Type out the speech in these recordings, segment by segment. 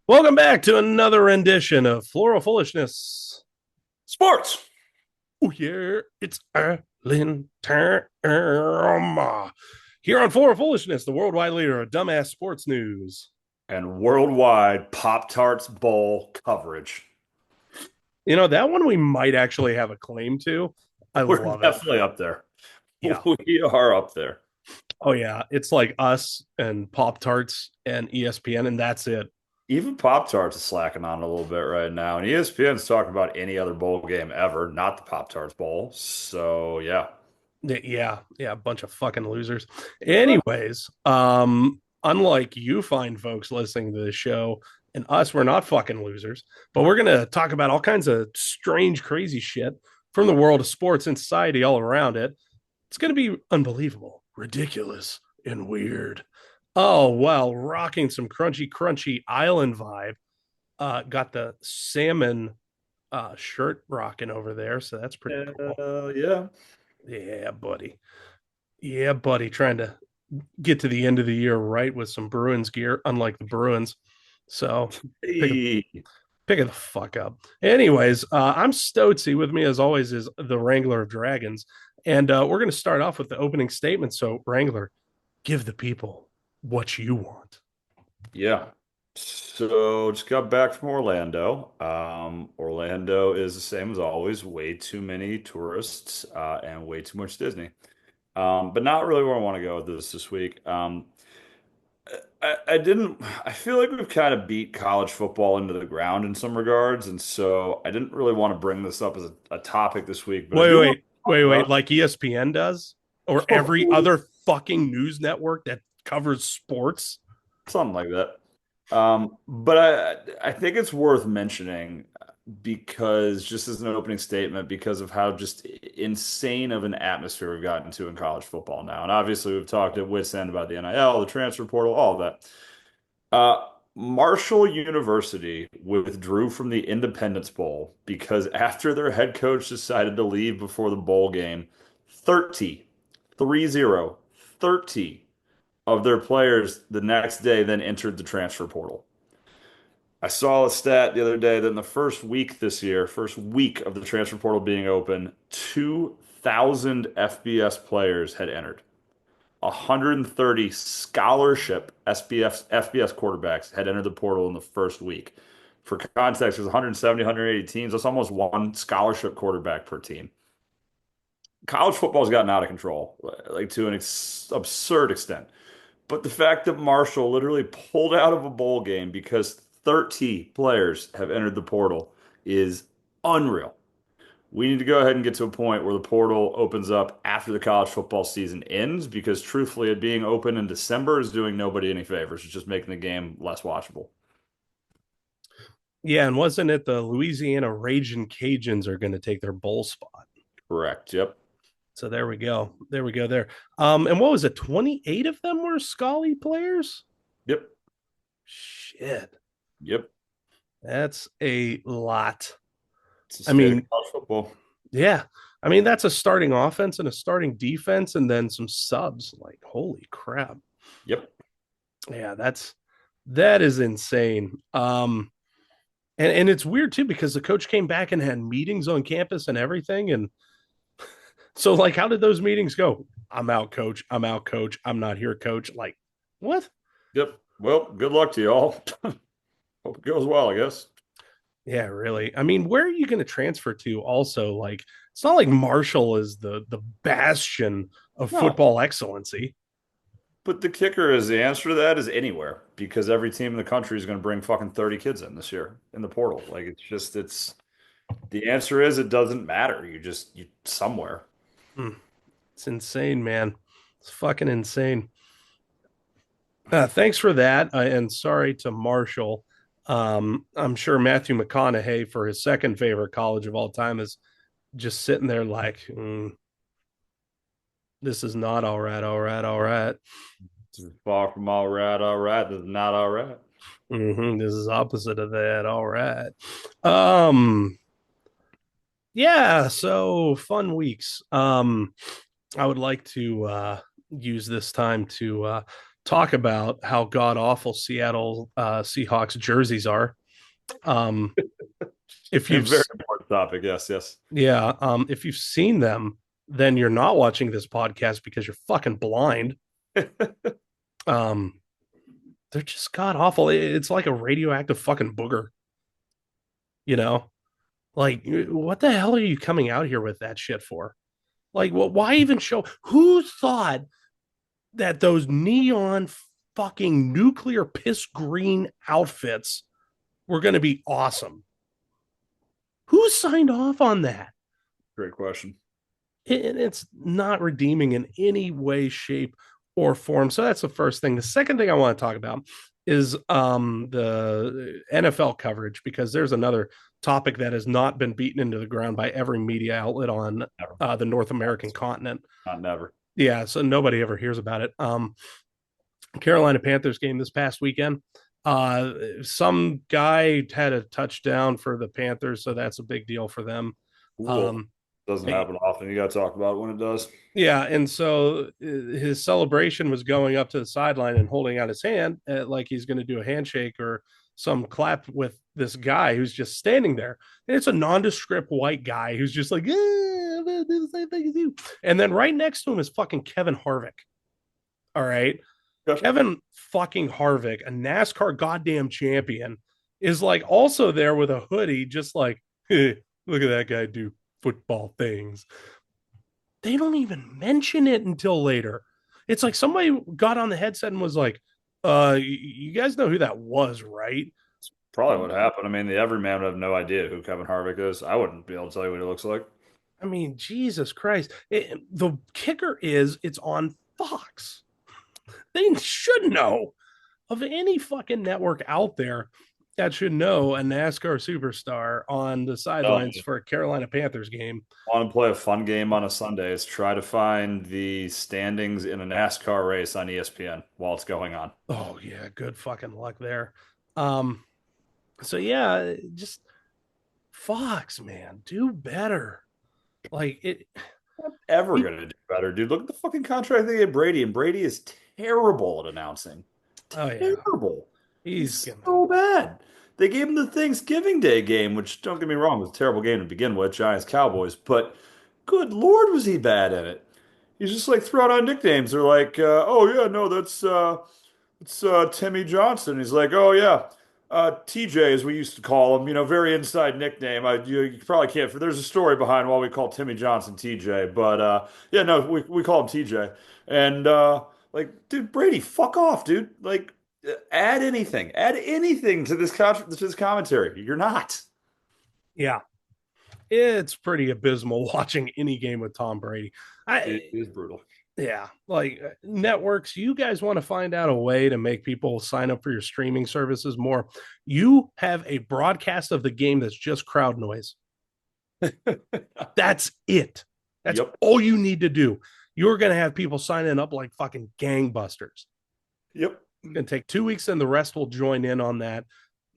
Welcome back to another rendition of Floral Foolishness. Sports. Oh, yeah, it's Erlin Terma. Here on Floral Foolishness, the worldwide leader of dumbass sports news. And worldwide Pop-Tarts Bowl coverage. You know, that one we might actually have a claim to. I We're love it. definitely up there. Yeah. We are up there. Oh, yeah. It's like us and Pop Tarts and ESPN, and that's it. Even Pop-Tarts is slacking on it a little bit right now. And ESPN's talking about any other bowl game ever, not the Pop-Tarts Bowl. So, yeah. Yeah. Yeah. A bunch of fucking losers. Anyways, unlike you fine folks listening to this show and us, we're not fucking losers, but we're going to talk about all kinds of strange, crazy shit from the world of sports and society all around it. It's going to be unbelievable, ridiculous, and weird. Oh, well, rocking some crunchy island vibe. Got the salmon shirt rocking over there. So that's pretty cool. Yeah. Yeah, buddy. Yeah, buddy. Trying to get to the end of the year right with some Bruins gear, unlike the Bruins. So pick a Hey. pick it the fuck up. Anyways, I'm Stotsy. With me, as always, is the Wrangler of Dragons, and we're going to start off with the opening statement. So, Wrangler, give the people what you want. Yeah. So just got back from Orlando. Orlando is the same as always, way too many tourists and way too much Disney. But not really where I want to go with this week. I didn't, I feel like we've kind of beat college football into the ground in some regards. And so I didn't really want to bring this up as a topic this week, but I Wait, do want wait, to talk wait. about Like ESPN does, or every other fucking news network that covers sports. something like that. But I think it's worth mentioning because just as an opening statement, because of how just insane of an atmosphere we've gotten to in college football now. And obviously we've talked at wit's end about the NIL, the transfer portal, all of that. Marshall University withdrew from the Independence Bowl because after their head coach decided to leave before the bowl game, 30, 30, 30 of their players the next day then entered the transfer portal. I saw a stat the other day that in the first week this year, first week of the transfer portal being open, 2,000 FBS players had entered. 130 scholarship FBS quarterbacks had entered the portal in the first week. For context, there's 170, 180 teams. That's almost one scholarship quarterback per team. College football's gotten out of control, like to an absurd extent. But the fact that Marshall literally pulled out of a bowl game because 30 players have entered the portal is unreal. We need to go ahead and get to a point where the portal opens up after the college football season ends because truthfully, it being open in December is doing nobody any favors. It's just making the game less watchable. Yeah, and wasn't it the Louisiana Raging Cajuns are going to take their bowl spot? Correct. Yep. So there we go. There we go. There. And what was it? 28 of them were Scully players. Yep. Shit, Yep. that's a lot. It's the I state of mean, college football. yeah. I mean, that's a starting offense and a starting defense, and then some subs. Like, holy crap. Yep. Yeah, that is insane. And it's weird too because the coach came back and had meetings on campus and everything. And so, like, how did those meetings go? I'm out, coach. I'm out, coach. I'm not here, coach. Like, what? Yep. Well, good luck to you all. Hope it goes well, I guess. Yeah, really. I mean, where are you going to transfer to? Also, like, it's not like Marshall is the bastion of No. football excellency. But the kicker is the answer to that is anywhere because every team in the country is going to bring fucking 30 kids in this year in the portal. Like it's the answer is it doesn't matter. You somewhere. Hmm. It's insane, man. It's fucking insane. Thanks for that, and sorry to Marshall. I'm sure Matthew McConaughey, for his second favorite college of all time, is just sitting there like, "This is not all right, all right, all right. It's far from all right, all right. This is not all right. This is opposite of that, all right." Um, yeah. So fun weeks. I would like to use this time to talk about how god awful Seattle Seahawks jerseys are. Um, if A you've very important topic. Yes, yes. Yeah, if you've seen them, then you're not watching this podcast because you're fucking blind. Um, they're just god awful. It's like a radioactive fucking booger, you know? Like, what the hell are you coming out here with that shit for? Like, why even show? Who thought that those neon fucking nuclear piss green outfits were going to be awesome? Who signed off on that? Great question. It's not redeeming in any way, shape, or form. So that's the first thing. The second thing I want to talk about is the NFL coverage, because there's another topic that has not been beaten into the ground by every media outlet on Never. the North American continent. Not never. Yeah, so nobody ever hears about it. Carolina Panthers game this past weekend. Some guy had a touchdown for the Panthers, so that's a big deal for them. Cool. Um, Doesn't happen often. You got to talk about it when it does. Yeah, and so his celebration was going up to the sideline and holding out his hand like he's going to do a handshake or some clap with this guy who's just standing there. And it's a nondescript white guy who's just like, I'm going to do the same thing as you. And then right next to him is fucking Kevin Harvick. All right. Yep. Kevin fucking Harvick, a NASCAR goddamn champion, is like also there with a hoodie, just like, hey, look at that guy do football things. They don't even mention it until later. It's like somebody got on the headset and was like, you guys know who that was, right? Probably what happened. I mean, the everyman would have no idea who Kevin Harvick is. I wouldn't be able to tell you what he looks like. I mean, Jesus Christ. The kicker is it's on Fox. They should know. Of any fucking network out there that should know a NASCAR superstar on the sidelines No. for a Carolina Panthers game. Want to play a fun game on a Sunday is try to find the standings in a NASCAR race on ESPN while it's going on. Oh yeah, good fucking luck there. Um, so yeah, just Fox, man, do better. Like it. Ever going to do better, dude. Look at the fucking contract they gave Brady, and Brady is terrible at announcing. Oh yeah, Terrible. he's He's gonna. so bad. They gave him the Thanksgiving Day game, which don't get me wrong, was a terrible game to begin with, Giants Cowboys, but good Lord, was he bad at it. He's just like throwing out nicknames. They're like, oh yeah, no, that's it's Timmy Johnson. He's like, oh yeah, TJ as we used to call him. Very inside nickname. You probably can't. There's a story behind why we call Timmy Johnson TJ, but yeah, no, we call him TJ. And like, dude, Brady, fuck off, dude. Like, add anything to this commentary. You're not. Yeah, it's pretty abysmal watching any game with Tom Brady. It I is brutal. Yeah, like networks, you guys want to find out a way to make people sign up for your streaming services more. You have a broadcast of the game that's just crowd noise. That's it. That's Yep. all you need to do. You're going to have people signing up like fucking gangbusters. Yep. It's going to take 2 weeks and the rest will join in on that.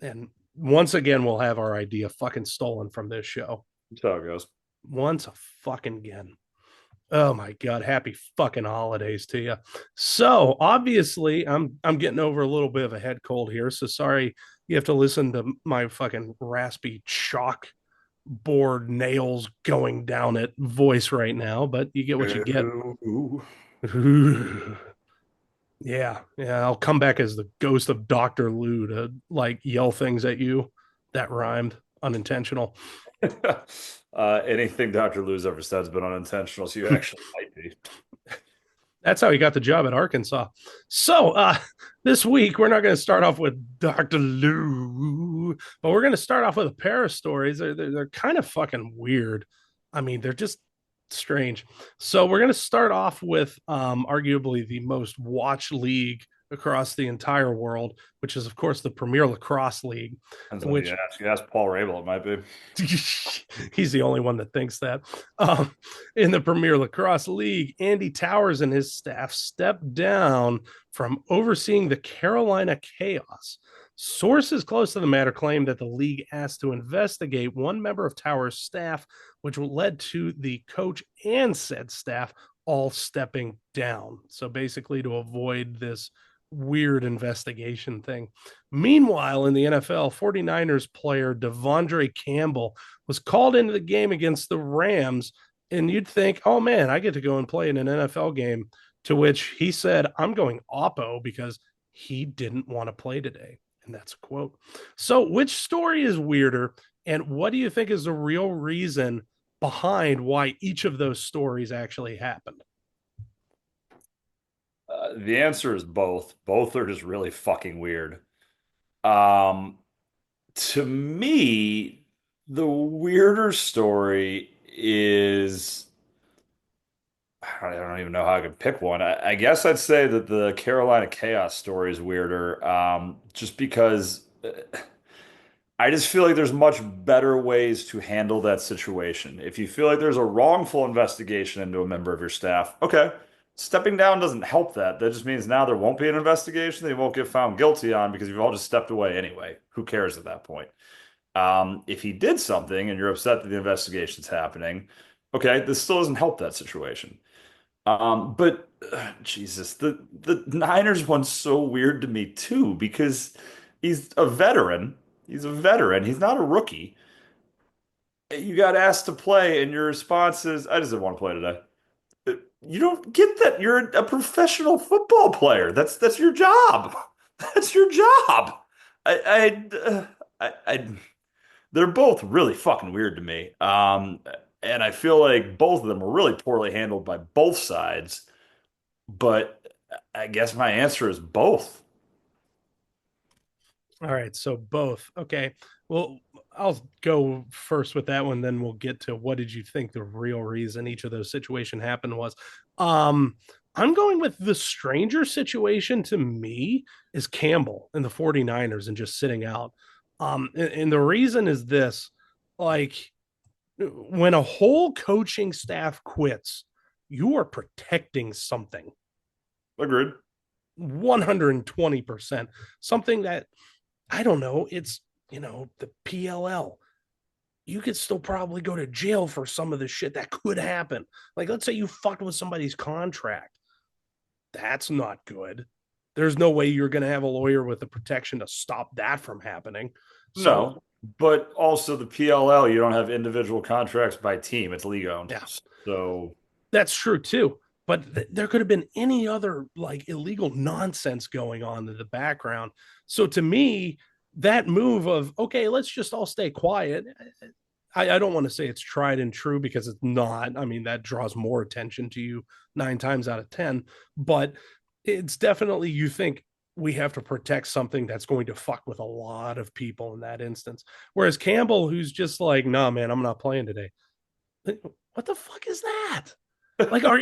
And once again, we'll have our idea fucking stolen from this show. That's how it goes. Once a fucking again. Oh my god, happy fucking holidays to you. So, obviously, I'm getting over a little bit of a head cold here, so sorry you have to listen to my fucking raspy chalk board nails going down it voice right now, but you get what you get. Ooh. Yeah, I'll come back as the ghost of Dr. Lou to like yell things at you. That rhymed, unintentional. Anything Dr. Lou's ever said has been unintentional, so you actually might be. That's how he got the job at Arkansas. So this week we're not going to start off with Dr. Lou, but we're going to start off with a pair of stories. They're kind of fucking weird. I mean, they're just strange. So we're going to start off with arguably the most watched league across the entire world, which is of course the Premier Lacrosse League, Depends in on who which you ask. You ask Paul Rabel, it might be. he's the only one that thinks that. In the Premier Lacrosse League, Andy Towers and his staff stepped down from overseeing the Carolina Chaos. Sources close to the matter claim that the league asked to investigate one member of Towers' staff, which led to the coach and said staff all stepping down. So basically, to avoid this weird investigation thing. Meanwhile, in the NFL, 49ers player Devondre Campbell was called into the game against the Rams. And you'd think, oh man, I get to go and play in an NFL game. To which he said, I'm going oppo because he didn't want to play today. And that's a quote. So, which story is weirder? And what do you think is the real reason behind why each of those stories actually happened? The answer is both. Both are just really fucking weird. Um, to me, the weirder story is I don't even know how I could pick one. I guess I'd say that the Carolina Chaos story is weirder, just because I just feel like there's much better ways to handle that situation. If you feel like there's a wrongful investigation into a member of your staff, okay, stepping down doesn't help that. That just means now there won't be an investigation. They won't get found guilty on because you've all just stepped away anyway. Who cares at that point? If he did something and you're upset that the investigation's happening, okay, this still doesn't help that situation. But Jesus, the Niners one's so weird to me too because he's a veteran. He's a veteran. He's not a rookie. You got asked to play, and your response is, "I just didn't want to play today." You don't get that. You're a professional football player. That's your job. That's your job. I they're both really fucking weird to me. And I feel like both of them were really poorly handled by both sides. But I guess my answer is both. All right, so both. Okay. Well, I'll go first with that one, then we'll get to what did you think the real reason each of those situation happened was. Um, I'm going with the stranger situation to me is Campbell and the 49ers and just sitting out. And the reason is this, like when a whole coaching staff quits, you are protecting something Agreed. 120%. Something that I don't know, it's the PLL. You could still probably go to jail for some of the shit that could happen. Like, let's say you fucked with somebody's contract. That's not good. There's no way you're going to have a lawyer with the protection to stop that from happening. So, No, but also the PLL, you don't have individual contracts by team. It's league owned. yeah, So that's true too. But there could have been any other like illegal nonsense going on in the background. So to me, that move of okay, let's just all stay quiet. I don't want to say it's tried and true because it's not. I mean, that draws more attention to you 9 times out of 10. But it's definitely you think we have to protect something that's going to fuck with a lot of people in that instance. Whereas Campbell, who's just like, nah, man, I'm not playing today. What the fuck is that? Like, are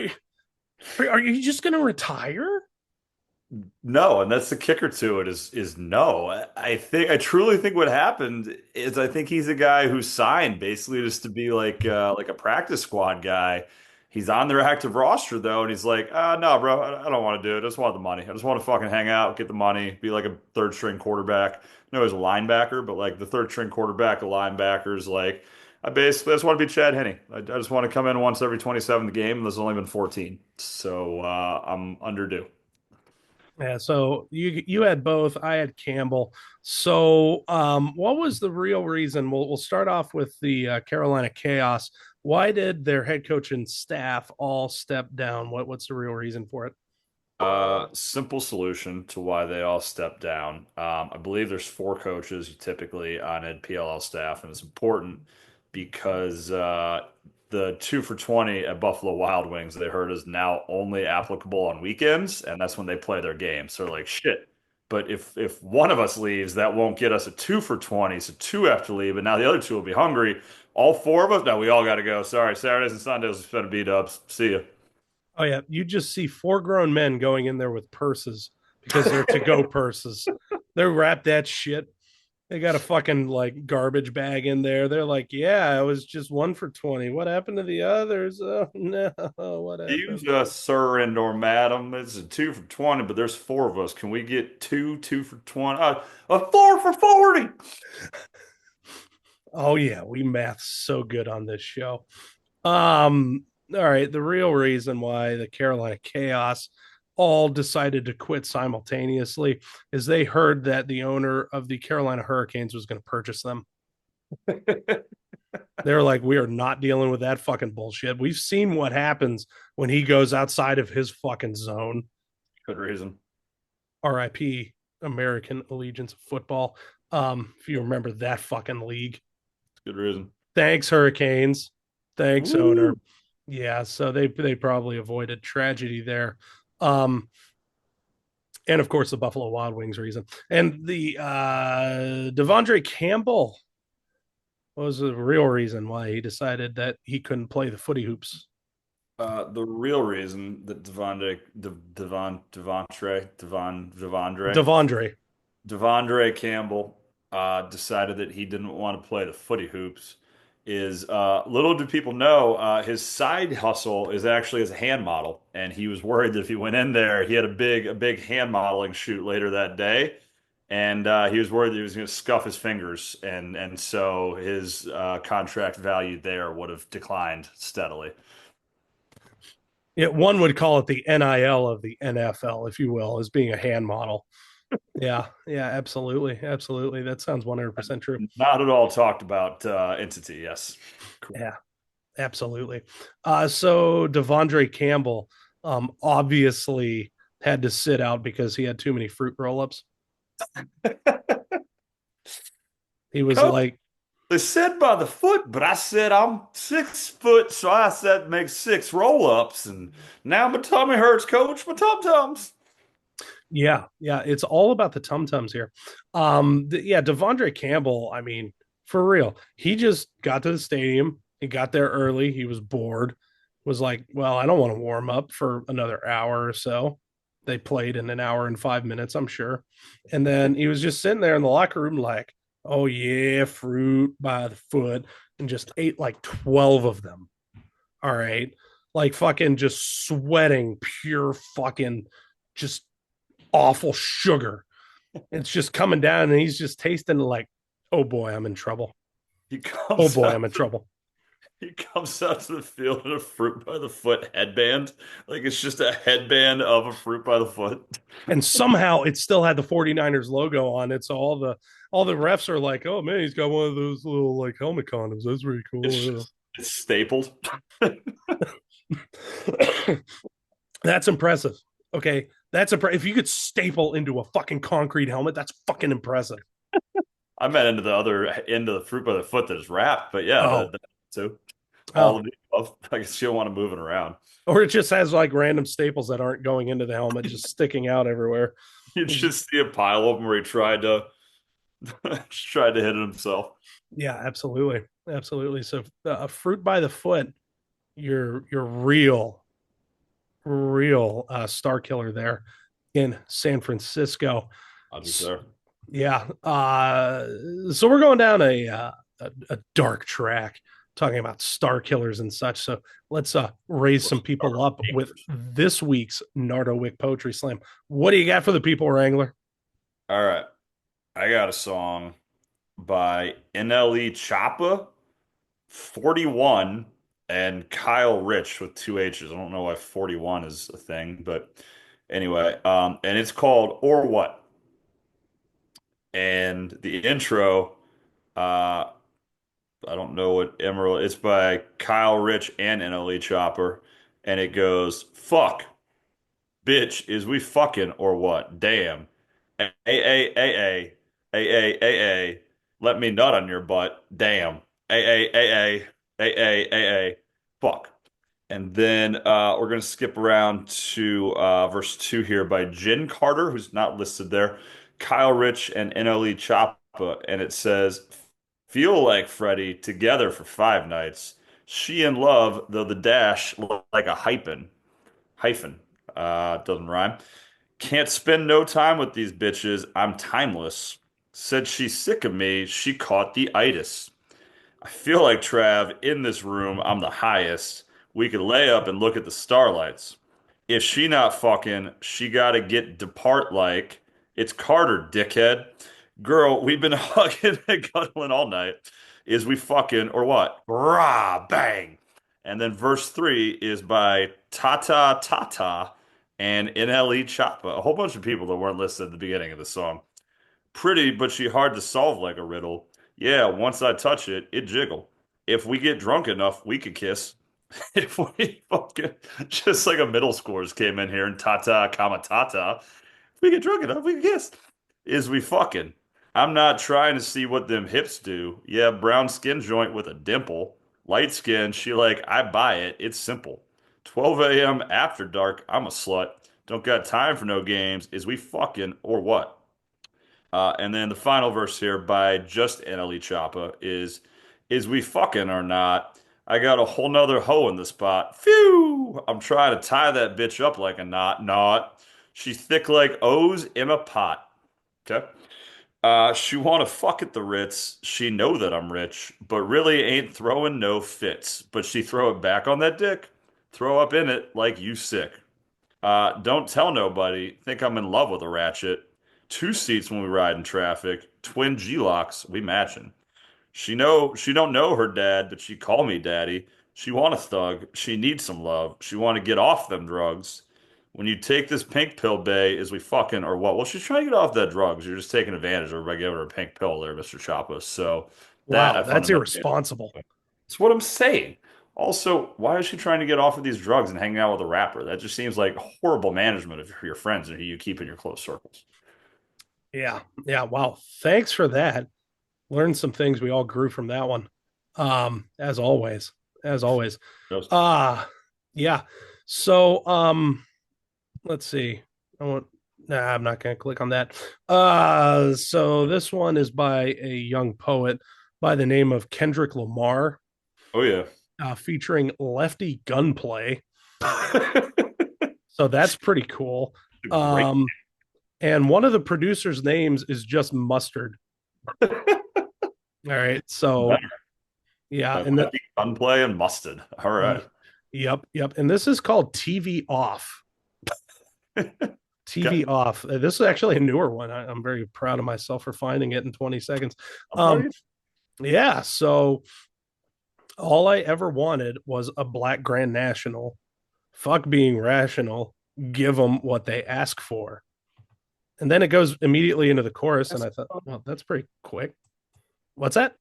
you just going to retire? no, and that's the kicker to it is no. I truly think what happened is I think he's a guy who signed basically just to be like a practice squad guy. He's on their active roster though, and he's like, no, bro, I don't want to do it. I just want the money. I just want to fucking hang out, get the money, be like a third string quarterback. No, he's a linebacker, but like the third string quarterback, the linebackers, like I just want to be Chad Henne. I just want to come in once every 27th game, and there's only been 14. So I'm underdue. Yeah, so you had both. I had Campbell. So, what was the real reason? We'll start off with the Carolina Chaos. Why did their head coach and staff all step down? What's the real reason for it? Simple solution to why they all stepped down. I believe there's four coaches typically on a PLL staff, and it's important because the 2 for 20 at Buffalo Wild Wings they heard is now only applicable on weekends, and that's when they play their games. So they're like, shit. But if one of us leaves, that won't get us a 2 for 20, so two have to leave, and now the other two will be hungry. All four of us, no, we all got to go. Sorry, Saturdays and Sundays, it's been B-dubs. See ya. Oh yeah, you just see four grown men going in there with purses because they're to go purses. They're wrapped that shit. They got a fucking like garbage bag in there. They're like, yeah, it was just 1 for 20. What happened to the others? Oh no, what Excuse happened? us, sir and or madam. It's a 2 for 20, but there's four of us. Can we get 2 for 20? A 4 for 40. Oh yeah, we math so good on this show. All right, the real reason why the Carolina Chaos. all decided to quit simultaneously as they heard that the owner of the Carolina Hurricanes was going to purchase them. They're like, we are not dealing with that fucking bullshit. We've seen what happens when he goes outside of his fucking zone. Good reason. RIP American Allegiance of Football. If you remember that fucking league. Good reason. Thanks, Hurricanes. Thanks, owner. Woo! Yeah, so they probably avoided tragedy there. Um, and of course the Buffalo Wild Wings reason. And the Devondre Campbell was the real reason why he decided that he couldn't play the footy hoops. The real reason that Devondre. Devondre Campbell decided that he didn't want to play the footy hoops is little do people know his side hustle is actually as a hand model, and he was worried that if he went in there, he had a big hand modeling shoot later that day, and he was worried that he was going to scuff his fingers, and so his contract value there would have declined steadily. Yeah, one would call it the NIL of the NFL, if you will, as being a hand model. Yeah, yeah, absolutely, absolutely. That sounds 100% true. Not at all talked about entity. Yes. Cool. Yeah, absolutely. So Devondre Campbell obviously had to sit out because he had too many fruit roll-ups. He was Coach, like, they said by the foot, but I said I'm 6 foot, so I said make 6 roll-ups, and now my tummy hurts, coach. My tum-tums. yeah, yeah, it's all about the tum tums here. Yeah, Devondre Campbell. I mean, for real, he just got to the stadium. He got there early. He was bored. Was like, well, I don't want to warm up for another hour or so. They played in an hour and 5 minutes, I'm sure. And then he was just sitting there in the locker room, like, oh yeah, fruit by the foot, and just ate like 12 of them. All right, like fucking just sweating pure fucking just awful sugar. It's just coming down and he's just tasting like, oh boy, I'm in trouble. He Oh comes boy, I'm out. in trouble. He comes out to the field in a fruit by the foot headband, like it's just a headband of a fruit by the foot. And somehow it still had the 49ers logo on it. So all the refs are like, oh man, he's got one of those little like helmet condoms. That's really It's cool. just it's stapled. That's impressive. Okay. If you could staple into a fucking concrete helmet, that's fucking impressive. I meant into the other end of the fruit by the foot that is wrapped, but yeah, Oh, too. All oh. of the above. I guess you don't want to move it around. Or it just has like random staples that aren't going into the helmet, just sticking out everywhere. You just see a pile of them where he tried to tried to hit it himself. Yeah, absolutely, absolutely. So, a fruit by the foot, your real star killer there in San Francisco. I'll be there. Yeah. So we're going down a dark track, talking about star killers and such. So let's raise some people up with this week's Nardo Wick Poetry Slam. What do you got for the people, Wrangler? All right. I got a song by NLE Choppa, 41, and Kyle Rich with two H's. I don't know why 41 is a thing, but anyway, and it's called Or What? And the intro, uh, I don't know what Emerald, it's by Kyle Rich and NLE Chopper, and it goes, fuck, bitch, is we fucking or what? Damn. A, let me nut on your butt. Damn. A, fuck. And then we're going to skip around to verse 2 here by Jen Carter, who's not listed there, Kyle Rich, and NLE Choppa. And it says, feel like Freddie together for 5 nights. She in love, though the dash like a hyphen. Hyphen. Doesn't rhyme. Can't spend no time with these bitches. I'm timeless. Said she's sick of me. She caught the itis. I feel like Trav in this room. I'm the highest. We could lay up and look at the starlights. If she not fucking, she gotta get depart like. It's Carter, dickhead. Girl, we've been hugging and cuddling all night. Is we fucking or what? Rah, bang. And then verse 3 is by Tata Tata, and NLE Choppa, a whole bunch of people that weren't listed at the beginning of the song. Pretty, but she hard to solve like a riddle. Yeah, once I touch it, it jiggle. If we get drunk enough, we could kiss. If we fucking just like a middle schoolers came in here and tata kama tata, if we get drunk enough, we can kiss. Is we fucking. I'm not trying to see what them hips do. Yeah, brown skin joint with a dimple. Light skin, she like, I buy it. It's simple. 12 a.m. after dark, I'm a slut. Don't got time for no games. Is we fucking or what? And then the final verse here by just NLE Choppa is we fucking or not? I got a whole nother hoe in the spot. Phew! I'm trying to tie that bitch up like a knot. Not. She's thick like O's in a pot. Okay. She wanna fuck at the Ritz. She know that I'm rich, but really ain't throwing no fits. But she throw it back on that dick. Throw up in it like you sick. Don't tell nobody. Think I'm in love with a ratchet. Two seats when we ride in traffic. Twin G-locks, we matching. She don't know her dad, but she call me daddy. She want a thug. She needs some love. She want to get off them drugs. When you take this pink pill, Bay, is we fucking or what? Well, she's trying to get off that drugs. You're just taking advantage of her by giving her a pink pill there, Mr. Choppa. So that Wow, I that's fundamentally. irresponsible. That's what I'm saying. Also, why is she trying to get off of these drugs and hanging out with a rapper? That just seems like horrible management of your friends and who you keep in your close circles. Yeah, yeah. Wow, thanks for that. Learned some things. We all grew from that one. As always, as always. Just Uh yeah. So let's see. I want Nah, I'm not gonna click on that. So this one is by a young poet by the name of Kendrick Lamar, oh yeah. featuring Lefty Gunplay. So that's pretty cool. Great. Um, and one of the producers' names is just Mustard. All right. So Better. yeah, Like and the gunplay and mustard. All right. yep, yep. And this is called TV Off. Okay. TV Off. This is actually a newer one. I'm very proud of myself for finding it in 20 seconds. I'm proud of Um, you. yeah. So all I ever wanted was a black Grand National. Fuck being rational. Give them what they ask for. And then it goes immediately into the chorus. And I thought, well, that's pretty quick. What's that?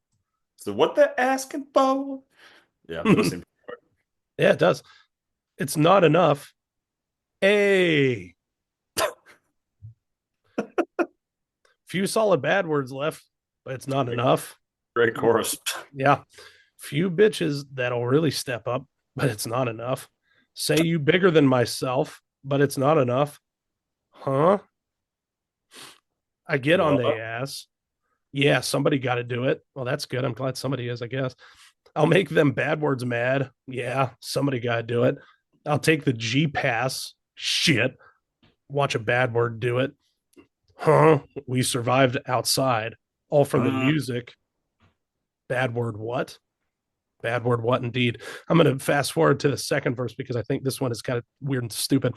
So what they're asking for? Yeah, it does Yeah, seem. it does. It's not enough. Hey, few solid bad words left, but it's not enough. Great chorus. Yeah. Few bitches that'll really step up, but it's not enough. Say you bigger than myself, but it's not enough. Huh? I get on the What? ass. Yeah, somebody got to do it. Well, that's good. I'm glad somebody is, I guess. I'll make them bad words mad. Yeah, somebody got to do it. I'll take the G pass. Shit. Watch a bad word do it. Huh? We survived outside. All from the Uh, music. Bad word what? Bad word what indeed. I'm going to fast forward to the second verse because I think this one is kind of weird and stupid.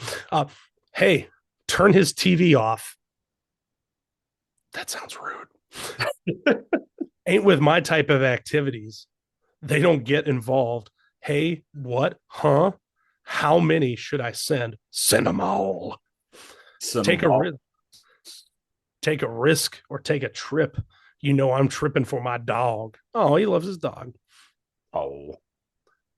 Hey, turn his TV off. That sounds rude. Ain't with my type of activities. They don't get involved. Hey, what? Huh? How many should I send? Send them all. send Take them a all. risk. Take a risk or take a trip. You know I'm tripping for my dog. Oh, he loves his dog. Oh.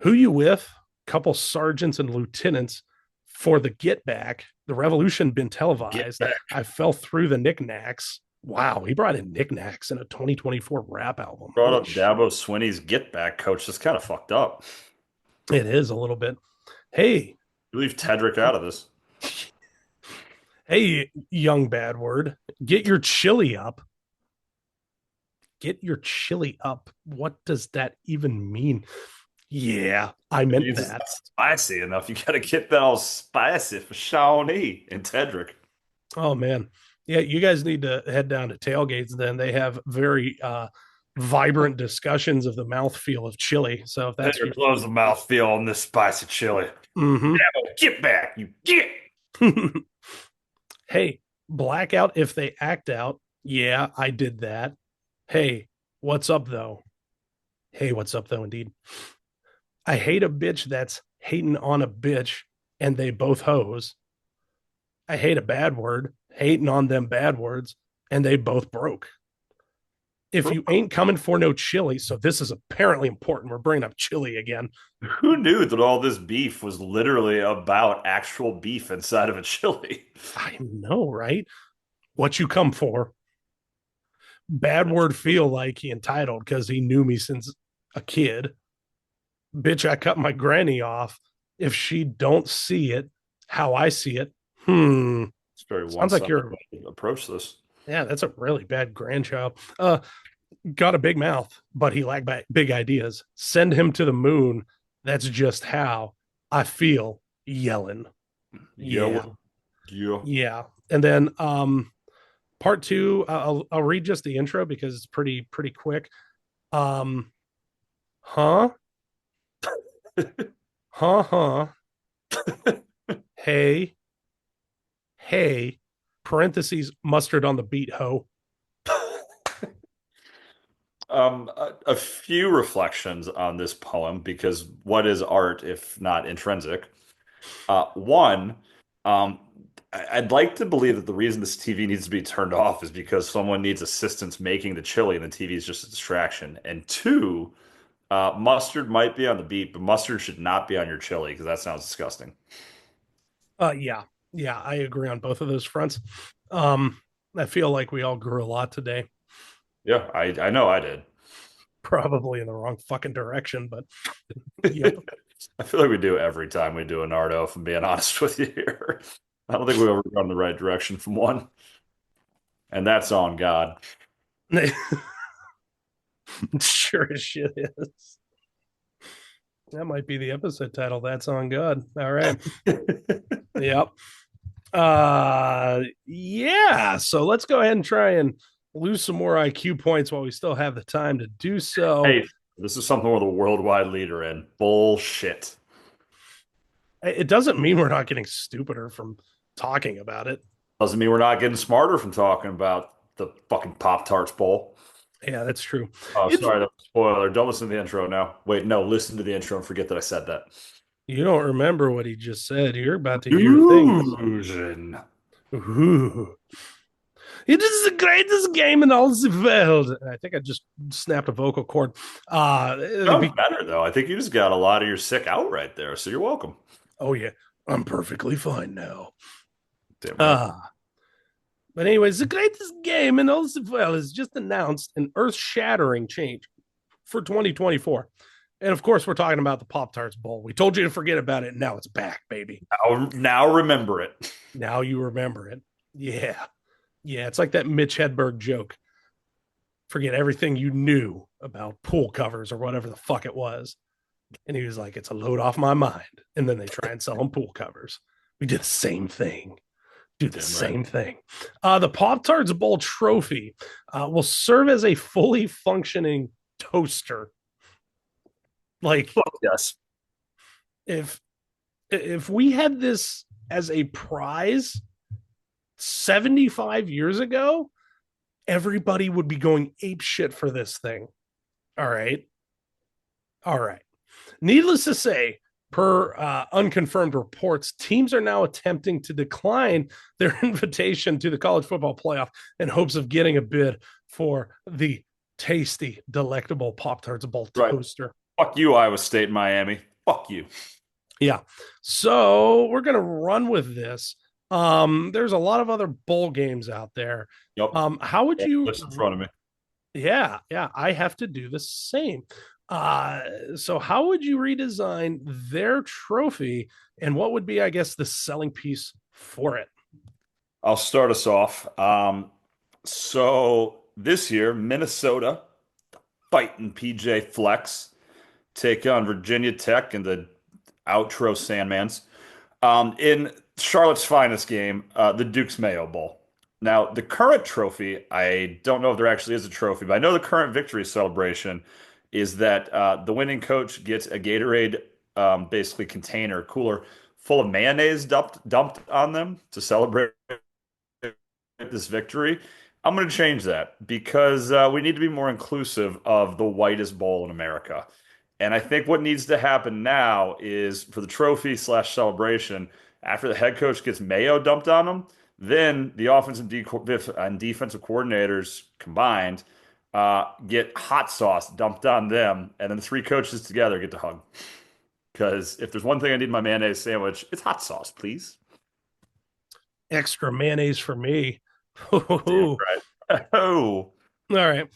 Who you with? Couple sergeants and lieutenants for the get back. The revolution been Get televised. back. I fell through the knickknacks. Wow, he brought in knickknacks in a 2024 rap album. Brought Holy up shit. Dabo Swinney's get back coach. That's kind of fucked up. It is a little bit. Hey, You leave Tedrick out of this. hey, young bad word, get your chili up. Get your chili up. What does that even mean? Yeah, I meant It's that. not spicy enough. You got to get that all spicy for Shawnee and Tedrick. Oh man. Yeah, you guys need to head down to tailgates then. They have very vibrant discussions of the mouthfeel of chili. So if that's Tedrick your loves the mouthfeel on this spicy chili. mm-hmm. Get back, you get. Hey, blackout if they act out. Yeah, I did that. Hey, what's up though? Hey, what's up though indeed. I hate a bitch that's hating on a bitch and they both hoes. I hate a bad word, hating on them bad words, and they both broke. If you ain't coming for no chili, so this is apparently important. We're bringing up chili again. Who knew that all this beef was literally about actual beef inside of a chili? I know, right? What you come for? Bad word feel like he entitled because he knew me since a kid. Bitch, I cut my granny off. If she don't see it how I see it, It's a very sounds like one-sided you're, way to approach this. yeah, that's a really bad grandchild. Got a big mouth, but he lacked big ideas. Send him to the moon. That's just how I feel yelling. Yeah, Yeah. well, yeah. Yeah. And then part two, I'll read just the intro because it's pretty quick. Um, huh? Huh? Hey, hey, parentheses, mustard on the beat, ho. A few reflections on this poem because what is art if not intrinsic? One, um, I'd like to believe that the reason this TV needs to be turned off is because someone needs assistance making the chili and the TV is just a distraction. And two, mustard might be on the beat, but mustard should not be on your chili because that sounds disgusting. Yeah, yeah, I agree on both of those fronts. Um, I feel like we all grew a lot today, Yeah, I know I did. probably in the wrong fucking direction, but yep. I feel like we do every time we do a Nardo, if I'm being honest with you here. I don't think we've ever gone in the right direction from one. And that's on God. Sure as shit is. That might be the episode title. That's on God. All right. Yep. Yeah. So let's go ahead and try and lose some more IQ points while we still have the time to do so. Hey, this is something we're the worldwide leader in. Bullshit. It doesn't mean we're not getting stupider from talking about it. Doesn't mean we're not getting smarter from talking about the fucking Pop-Tarts Bowl. Yeah, that's true. Oh, It's sorry, that was a spoiler. Don't listen to the intro now. Wait, no, listen to the intro and forget that I said that. You don't remember what he just said. You're about to hear things. Illusion. Ooh. It is the greatest game in all the world. I think I just snapped a vocal cord. Sounds better though. I think you just got a lot of your sick out right there, so you're welcome. Oh yeah, I'm perfectly fine now. Damn right. Uh, but anyways, the greatest game in all the world has just announced an earth-shattering change for 2024. And of course, we're talking about the Pop-Tarts Bowl. We told you to forget about it, and now it's back, baby. Now remember it. Now you remember it. Yeah. Yeah, it's like that Mitch Hedberg joke. Forget everything you knew about pool covers or whatever the fuck it was. And he was like, it's a load off my mind. And then they try and sell them pool covers. We did the same thing. Do the Damn right. same thing. The Pop Tarts Bowl trophy will serve as a fully functioning toaster. Like, Fuck yes. if we had this as a prize 75 years ago, everybody would be going ape shit for this thing. All right. All right. Needless to say, per unconfirmed reports, teams are now attempting to decline their invitation to the college football playoff in hopes of getting a bid for the tasty, delectable Pop-Tarts Bowl Right. toaster. Fuck you, Iowa State, Miami. Fuck you. Yeah. So we're going to run with this. There's a lot of other bowl games out there. Yep. How would you? List in front of me. Yeah, yeah, I have to do the same. So how would you redesign their trophy, and what would be, I guess, the selling piece for it? I'll start us off. So this year, Minnesota fighting PJ Flex take on Virginia Tech in the outro Sandmans. In Charlotte's finest game, the Duke's Mayo Bowl. Now, the current trophy, I don't know if there actually is a trophy, but I know the current victory celebration is that the winning coach gets a Gatorade, basically container, cooler, full of mayonnaise dumped on them to celebrate this victory. I'm going to change that because we need to be more inclusive of the whitest bowl in America. And I think what needs to happen now is for the trophy slash celebration After the head coach gets mayo dumped on him, then the offensive and defensive coordinators combined get hot sauce dumped on them, and then the three coaches together get to hug. Because if there's one thing I need in my mayonnaise sandwich, it's hot sauce, please. Extra mayonnaise for me. Damn All right. Oh, right.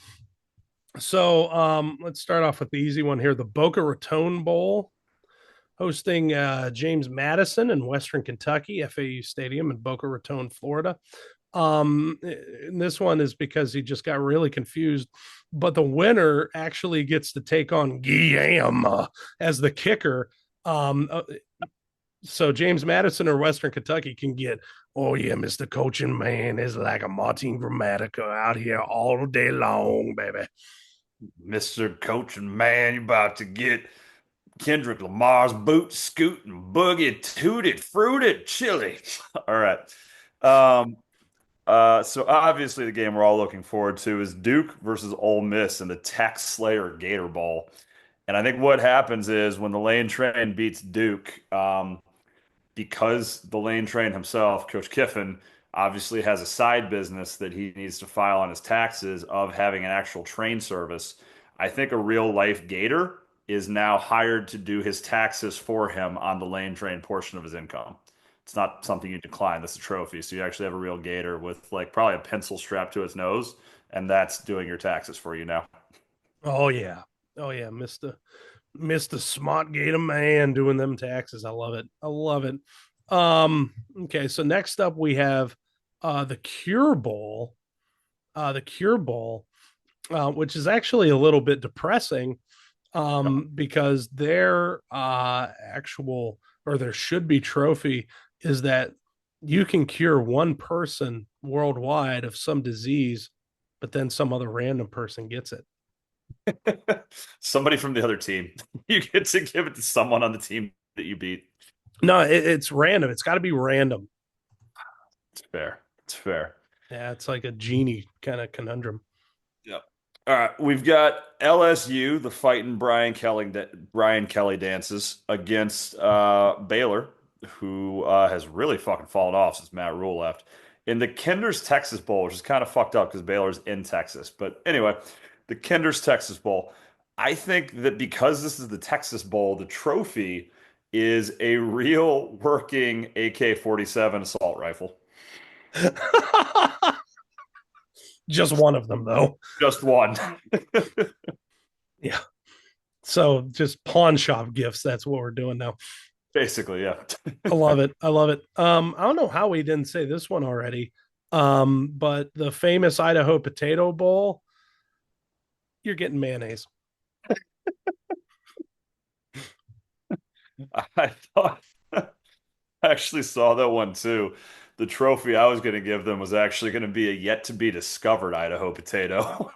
So let's start off with the easy one here. The Boca Raton Bowl, hosting James Madison in Western Kentucky, FAU Stadium in Boca Raton, Florida. And this one is because he just got really confused. But the winner actually gets to take on Guillaume as the kicker. Um, uh, so James Madison or Western Kentucky can get, oh yeah, Mr. Coaching Man is like a Martin Grammatica out here all day long, baby. Mr. Coaching Man, you about to get Kendrick Lamar's boot scooting, boogie, tooted, fruited, chili. All right. Um, so obviously the game we're all looking forward to is Duke versus Ole Miss in the Tax Slayer Gator Bowl. And I think what happens is when the Lane Train beats Duke, because the Lane Train himself, Coach Kiffin, obviously has a side business that he needs to file on his taxes of having an actual train service. I think a real life Gator is now hired to do his taxes for him on the Lane Train portion of his income. It's not something you decline. That's a trophy. So you actually have a real Gator with like probably a pencil strapped to its nose, and that's doing your taxes for you now. Oh yeah. Oh yeah, Mr. Smart Gator Man doing them taxes. I love it. I love it. Okay, so next up we have the Cure Bowl. The Cure Bowl, which is actually a little bit depressing because their actual or there should be trophy is that you can cure one person worldwide of some disease, but then some other random person gets it. Somebody from the other team. You get to give it to someone on the team that you beat. No, it's random. It's got to be random. It's fair. It's fair. Yeah, it's like a genie kind of conundrum. Yep. All right, we've got LSU, the fighting Brian Kelly dances against Baylor, who has really fucking fallen off since Matt Rule left. In the Kinder's Texas Bowl, which is kind of fucked up because Baylor's in Texas. But anyway, the Kinder's Texas Bowl. I think that because this is the Texas Bowl, the trophy is a real working AK-47 assault rifle. Just one of them, though. Just one. Yeah. So just pawn shop gifts. That's what we're doing now. Basically, yeah. I love it. I love it. I don't know how we didn't say this one already. But the famous Idaho Potato Bowl, you're getting mayonnaise. I thought I actually saw that one too. The trophy I was going to give them was actually going to be a yet to be discovered Idaho potato.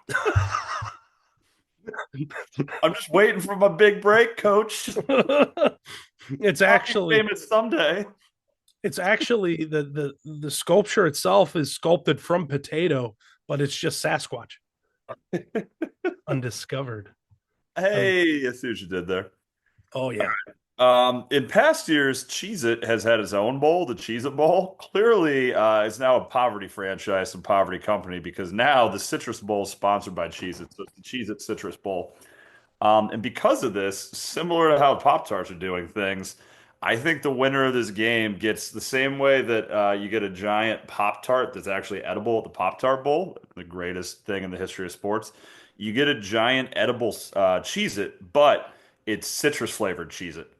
I'm just waiting for my big break, coach. It's I'll be actually famous someday. it's actually the sculpture itself is sculpted from potato, but it's just Sasquatch undiscovered. Um, Hey, I see what you did there. oh yeah. In past years, Cheez-It has had its own bowl, the Cheez-It Bowl. Clearly, it's now a poverty franchise and poverty company because now the Citrus Bowl is sponsored by Cheez-It. So it's the Cheez-It Citrus Bowl. And because of this, similar to how Pop-Tarts are doing things, I think the winner of this game gets the same way that you get a giant Pop-Tart that's actually edible at the Pop-Tart Bowl, the greatest thing in the history of sports. You get a giant edible Cheez-It, but it's citrus flavored Cheez-It.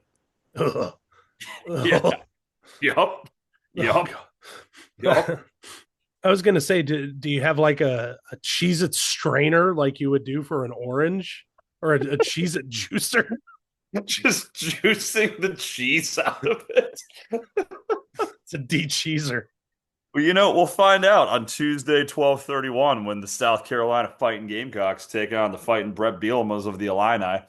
Yeah. Oh, Yup. Yup. Yup. I was gonna say, do you have like a Cheez It strainer like you would do for an orange or a Cheez It juicer? Just juicing the cheese out of it. It's a de-cheeser. Well, we'll find out on Tuesday, 12/31, when the South Carolina Fighting Gamecocks take on the Fighting Brett Bielema's of the Illini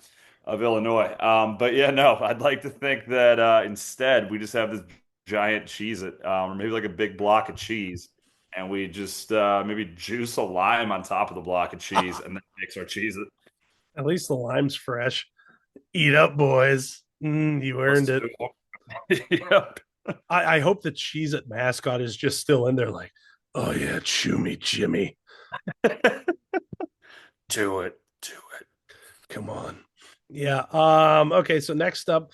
of Illinois. But yeah, no, I'd like to think that instead we just have this giant cheese it, or maybe like a big block of cheese, and we just maybe juice a lime on top of the block of cheese, and then mix our cheese it. At least the lime's fresh. Eat up, boys. You earned it. Yep. I hope the Cheez It mascot is just still in there, like, oh yeah, chew me, Jimmy. Do it. Do it. Come on. Yeah. Okay. So next up,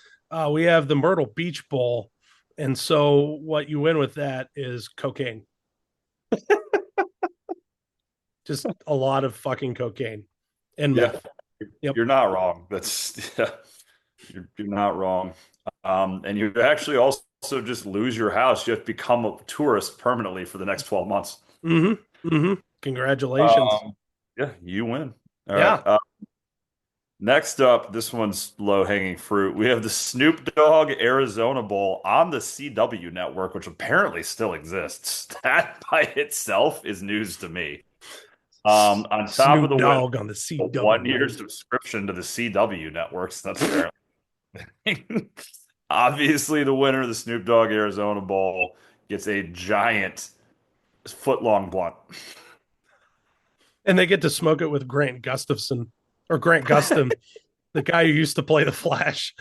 we have the Myrtle Beach Bowl, and so what you win with that is cocaine. Just a lot of fucking cocaine and Yeah, meth. Yep. you're not wrong. That's yeah, you're not wrong. And you actually also just lose your house. You have to become a tourist permanently for the next 12 months. Mm-hmm. Mm-hmm. Congratulations. Um, yeah, you win. All right. Yeah. Next up, this one's low-hanging fruit. We have the Snoop Dogg Arizona Bowl on the CW network, which apparently still exists. That by itself is news to me. On top of Snoop the win, Dogg on the a CW. 1 year subscription to the CW networks. That's apparently obviously the winner of the Snoop Dogg Arizona Bowl gets a giant foot-long blunt. And they get to smoke it with Grant Gustafson or Grant Gustin, the guy who used to play the Flash.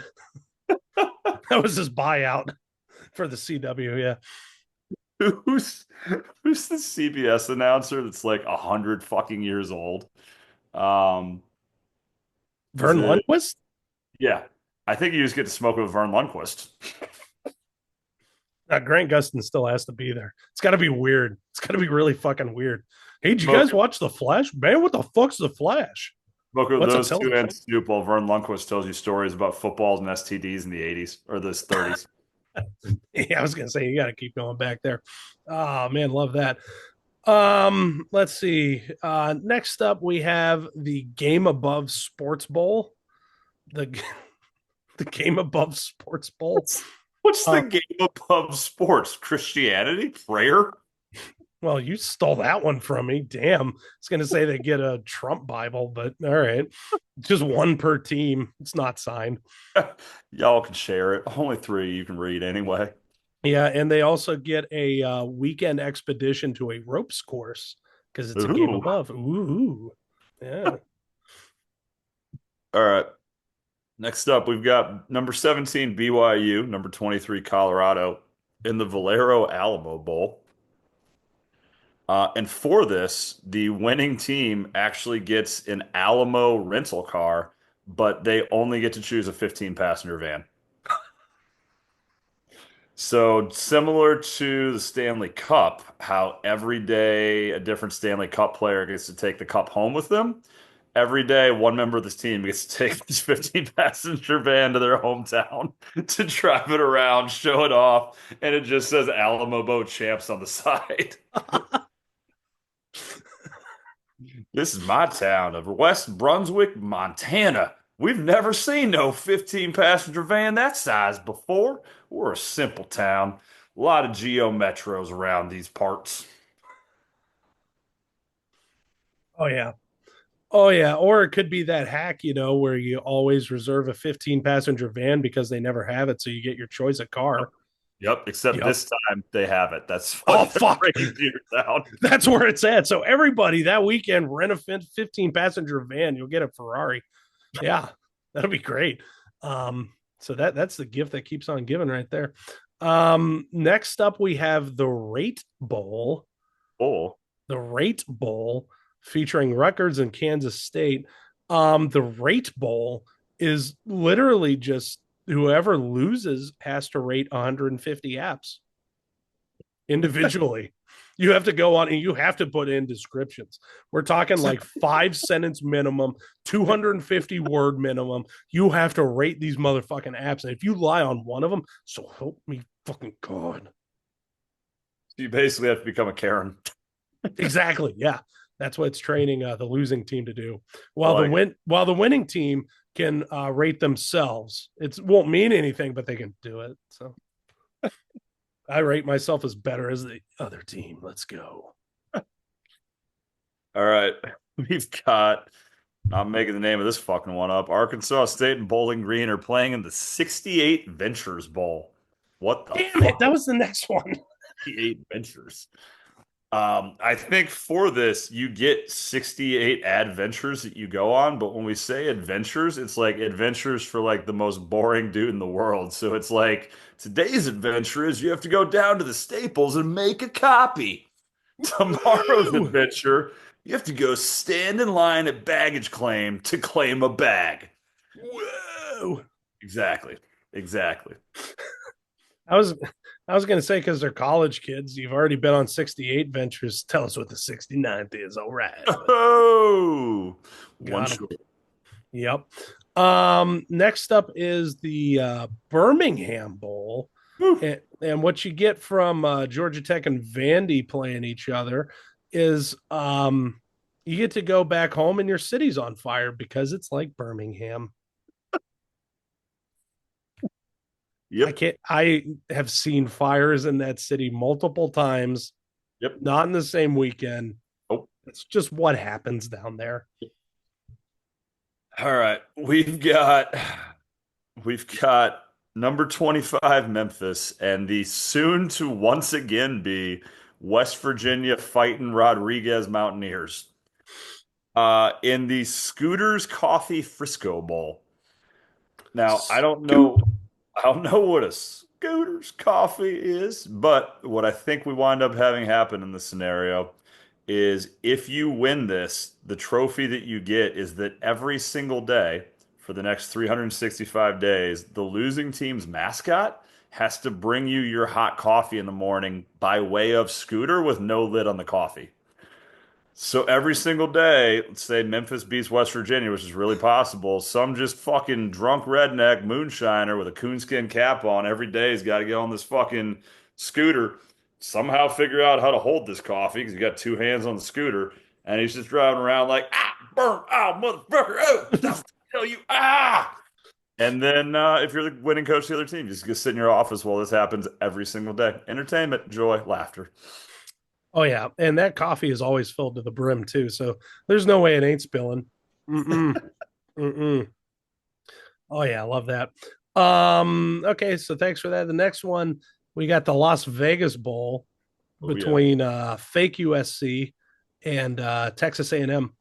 That was his buyout for the CW. Yeah. Who's who's the CBS announcer that's like 100 fucking years old? Um, is Vern it? Lundquist. Yeah, I think you just get to smoke with Vern Lundquist. Grant Gustin still has to be there. It's got to be weird. It's got to be really fucking weird. Hey, did you Smoke, guys watch The Flash? Man, what the fuck's The Flash? smoke with What's a those two television? and Snoop while Vern Lundquist tells you stories about footballs and STDs in the 80s or the 30s. Yeah, I was gonna say you got to keep going back there. Oh man, love that. Let's see. Next up we have the Game Above Sports Bowl. The the Game Above Sports Bowl. What's the Uh, game above sports? Christianity? Prayer? well, you stole that one from me. Damn. I was gonna say they get a Trump Bible, but all right. Just one per team. It's not signed. Y'all can share it. Only three you can read anyway. Yeah, and they also get a weekend expedition to a ropes course because it's a game Ooh. above. Ooh, yeah. All right. Next up, we've got number 17 BYU, number 23 Colorado in the Valero Alamo Bowl. And for this, the winning team actually gets an Alamo rental car, but they only get to choose a 15 passenger van. So similar to the Stanley Cup, how every day a different Stanley Cup player gets to take the cup home with them. Every day, one member of this team gets to take this 15 passenger van to their hometown to drive it around, show it off, and it just says Alamo Boat Champs on the side. This is my town of West Brunswick, Montana. We've never seen no 15 passenger van that size before. We're a simple town. A lot of Geo Metros around these parts. Oh yeah. Oh yeah. Or it could be that hack, where you always reserve a 15 passenger van because they never have it, so you get your choice of car. Yep, except Yep. this time they have it. That's Oh what they're fuck. bringing to your town. That's where it's at. So everybody that weekend rent a 15 passenger van, you'll get a Ferrari. Yeah. That'll be great. So that's the gift that keeps on giving right there. Next up we have the Rate Bowl. Oh, The Rate Bowl featuring Rutgers and Kansas State. The Rate Bowl is literally just whoever loses has to rate 150 apps individually. You have to go on and you have to put in descriptions. We're talking like 5 sentence minimum, 250 word minimum. You have to rate these motherfucking apps. And if you lie on one of them, so help me fucking God. you basically have to become a Karen. Exactly. Yeah. That's what it's training the losing team to do. Like, While the winning team can rate themselves. It won't mean anything, but they can do it. So I rate myself as better as the other team. Let's go. all right, we've got. I'm making the name of this fucking one up. Arkansas State and Bowling Green are playing in the 68 Ventures Bowl. What the Damn it. fuck? That was the next one. 68 Ventures. I think for this, you get 68 adventures that you go on, but when we say adventures, it's like adventures for like the most boring dude in the world. So it's like today's adventure is you have to go down to the Staples and make a copy. Tomorrow's Woo! adventure, you have to go stand in line at baggage claim to claim a bag. Whoa! Exactly. Exactly. I was I was gonna say because they're college kids, you've already been on 68 ventures. Tell us what the 69th is. All right, but Oh, one got them. short. Yep. Next up is the Birmingham Bowl. Woo. And what you get from Georgia Tech and Vandy playing each other is you get to go back home and your city's on fire because it's like Birmingham. Yep. I have seen fires in that city multiple times, Yep. not in the same weekend. Oh. It's just what happens down there. All right. We've got number 25 Memphis and the soon to once again be West Virginia fighting Rodriguez Mountaineers. In the Scooters Coffee Frisco Bowl. Now, Scoop. I don't know what a Scooters coffee is, but what I think we wind up having happen in this scenario is if you win this, the trophy that you get is that every single day for the next 365 days, the losing team's mascot has to bring you your hot coffee in the morning by way of scooter with no lid on the coffee. So every single day, let's say Memphis beats West Virginia, which is really possible. Some just fucking drunk redneck moonshiner with a coonskin cap on every day has got to get on this fucking scooter, somehow figure out how to hold this coffee because he got two hands on the scooter, and he's just driving around like burn, motherfucker, oh, stop, tell you, ah. And then if you're the winning coach of the other team, just go sit in your office while this happens every single day. Entertainment, joy, laughter. Oh yeah, and that coffee is always filled to the brim too. So there's no way it ain't spilling. Mm-mm. Mm-mm. Oh yeah, I love that. Okay, so thanks for that. The next one, we got the Las Vegas Bowl Oh yeah. between fake USC and Texas A&M.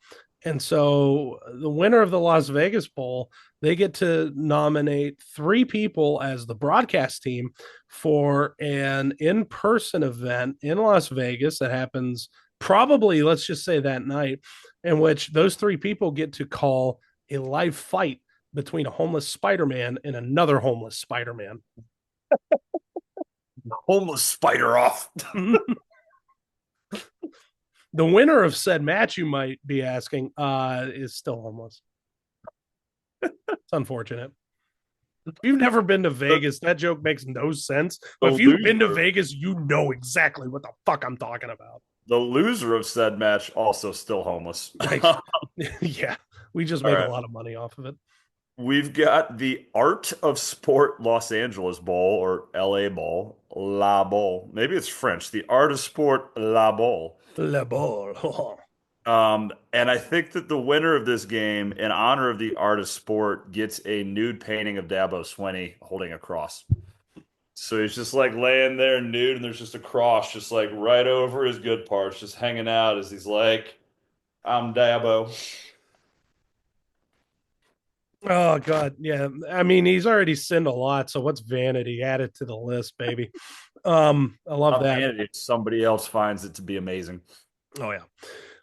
And so the winner of the Las Vegas Bowl, they get to nominate three people as the broadcast team for an in-person event in Las Vegas that happens probably, let's just say that night, in which those three people get to call a live fight between a homeless Spider-Man and another homeless Spider-Man. Homeless spider off. The winner of said match, you might be asking, is still homeless. It's unfortunate. If you've never been to The, Vegas, that joke makes no sense. the But if you've been to loser, Vegas, you know exactly what the fuck I'm talking about. the loser of said match also still homeless. Like, All yeah, we just made a right. lot of money off of it. We've got the Art of Sport Los Angeles Bowl or LA Bowl, La Bowl. Maybe it's French. The Art of Sport La Bowl. Le ball. And I think that the winner of this game, in honor of the Art of Sport, gets a nude painting of Dabo Swinney holding a cross. So he's just like laying there nude, and there's just a cross just like right over his good parts, just hanging out as he's like, I'm Dabo. Oh god, yeah. I mean, he's already sinned a lot, so what's vanity? Add it to the list, baby. I love Not that. vanity. Somebody else finds it to be amazing. Oh yeah.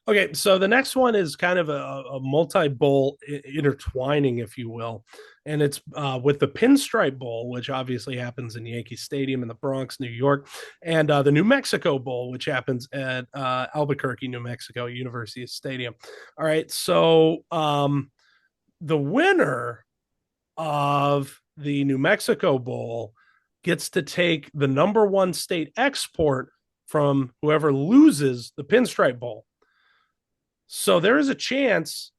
Okay, so the next one is kind of a multi-bowl intertwining, if you will, and it's with the Pinstripe Bowl, which obviously happens in Yankee Stadium in the Bronx, New York, and the New Mexico Bowl, which happens at Albuquerque, New Mexico, University Stadium. All right, so the winner of the New Mexico Bowl gets to take the number one state export from whoever loses the Pinstripe Bowl. So there is a chance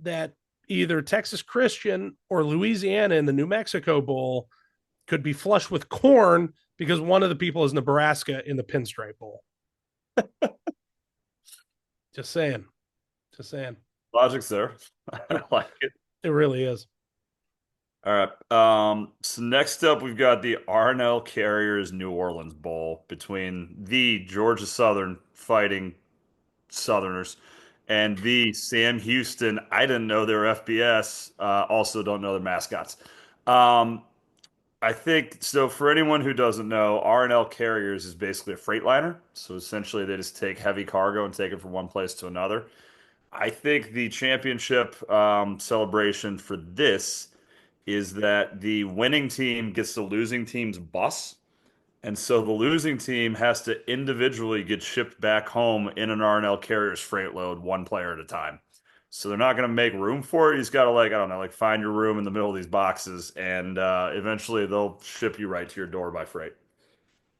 that either Texas Christian or Louisiana in the New Mexico Bowl could be flush with corn because one of the people is Nebraska in the Pinstripe Bowl. Just saying. Just saying. Logic's there. I like it. It really is. All right. So next up, we've got the R&L Carriers New Orleans Bowl between the Georgia Southern Fighting Southerners and the Sam Houston. I didn't know they were FBS. Also, don't know their mascots. Um, I think so. For anyone who doesn't know, R&L Carriers is basically a freightliner. So essentially, they just take heavy cargo and take it from one place to another. I think the championship celebration for this is that the winning team gets the losing team's bus. And so the losing team has to individually get shipped back home in an R&L Carriers freight load, one player at a time. So they're not going to make room for it. You just got to, like, I don't know, like find your room in the middle of these boxes, and eventually they'll ship you right to your door by freight.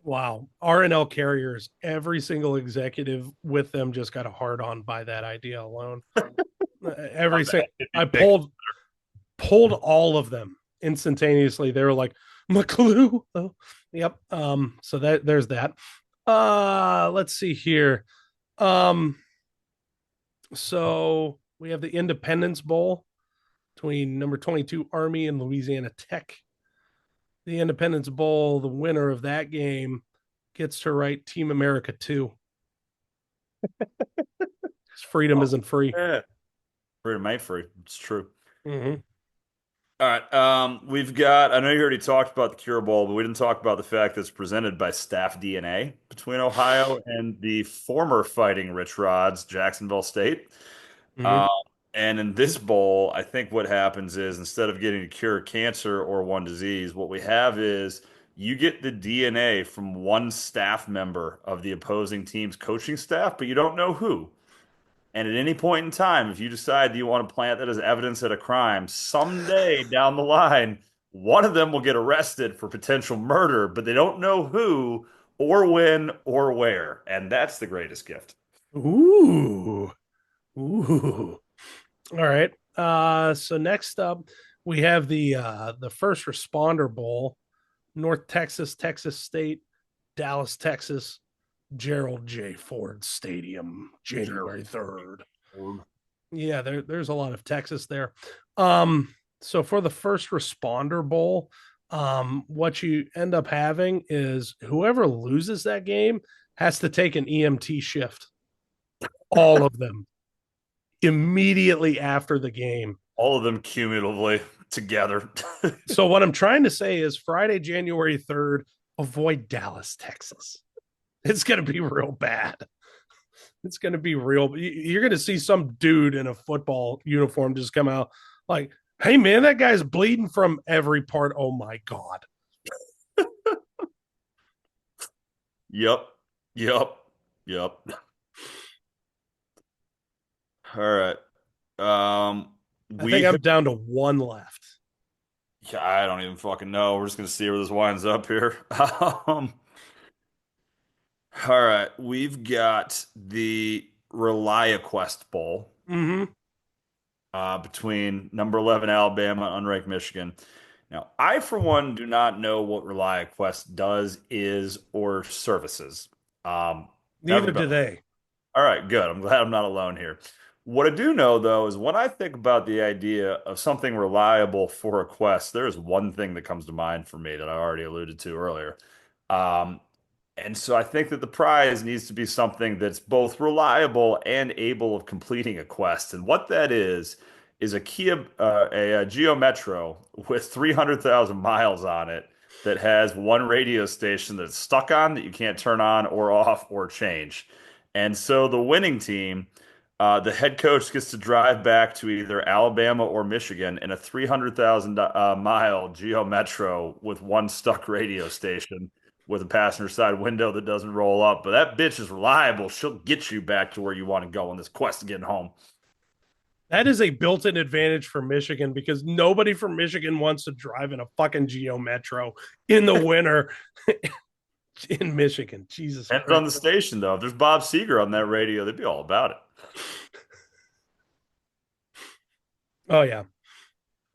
Wow. R&L carriers, every single executive with them just got a hard on by that idea alone. Every single, It'd be I big. pulled all of them instantaneously. They were like, McClue. Oh, yep. So that there's that. Let's see here. Um, so we have the Independence Bowl between number 22 Army and Louisiana Tech. The Independence Bowl, the winner of that game gets to write Team America 2. Freedom Oh, isn't free. yeah. Freedom ain't free. It's true. Mm-hmm. All right. We've got, I know you already talked about the Cure Bowl, but we didn't talk about the fact that it's presented by Staff DNA between Ohio and the former Fighting Rich Rods, Jacksonville State. Mm-hmm. Um, and in this bowl, I think what happens is instead of getting to cure cancer or one disease, what we have is you get the DNA from one staff member of the opposing team's coaching staff, but you don't know who. And at any point in time, if you decide that you want to plant that as evidence at a crime, someday down the line, one of them will get arrested for potential murder, but they don't know who or when or where. And that's the greatest gift. Ooh. Ooh. All right. So next up, we have the First Responder Bowl, North Texas, Texas State, Dallas, Texas, Gerald J. Ford Stadium, Sure. January 3rd. Yeah, there's a lot of Texas there. So for the First Responder Bowl, what you end up having is whoever loses that game has to take an EMT shift. All of them immediately after the game. All of them cumulatively together. So what I'm trying to say is Friday, January 3rd, avoid Dallas, Texas. It's going to be real bad. It's going to be real. You're going to see some dude in a football uniform just come out like, hey, man, that guy's bleeding from every part. Oh, my God. Yep. Yep. Yep. All right. I think We I'm down to one left. Yeah, I don't even fucking know. We're just gonna see where this winds up here. All right, we've got the ReliaQuest Bowl Mm-hmm. between number 11 Alabama and unranked Michigan. Now, I for one do not know what ReliaQuest does, is, or services. Neither Everybody, do they. all right, good. I'm glad I'm not alone here. What I do know, though, is when I think about the idea of something reliable for a quest, there is one thing that comes to mind for me that I already alluded to earlier. Um, and so I think that the prize needs to be something that's both reliable and able of completing a quest. And what that is a Geo Metro with 300,000 miles on it that has one radio station that's stuck on that you can't turn on or off or change. And so the winning team, the head coach gets to drive back to either Alabama or Michigan in a 300,000 mile Geo Metro with one stuck radio station with a passenger side window that doesn't roll up. But that bitch is reliable. She'll get you back to where you want to go on this quest to getting home. That is a built-in advantage for Michigan because nobody from Michigan wants to drive in a fucking Geo Metro in the winter in Michigan. Jesus Depends Christ. on the station, though. If there's Bob Seger on that radio, they'd be all about it. Oh yeah.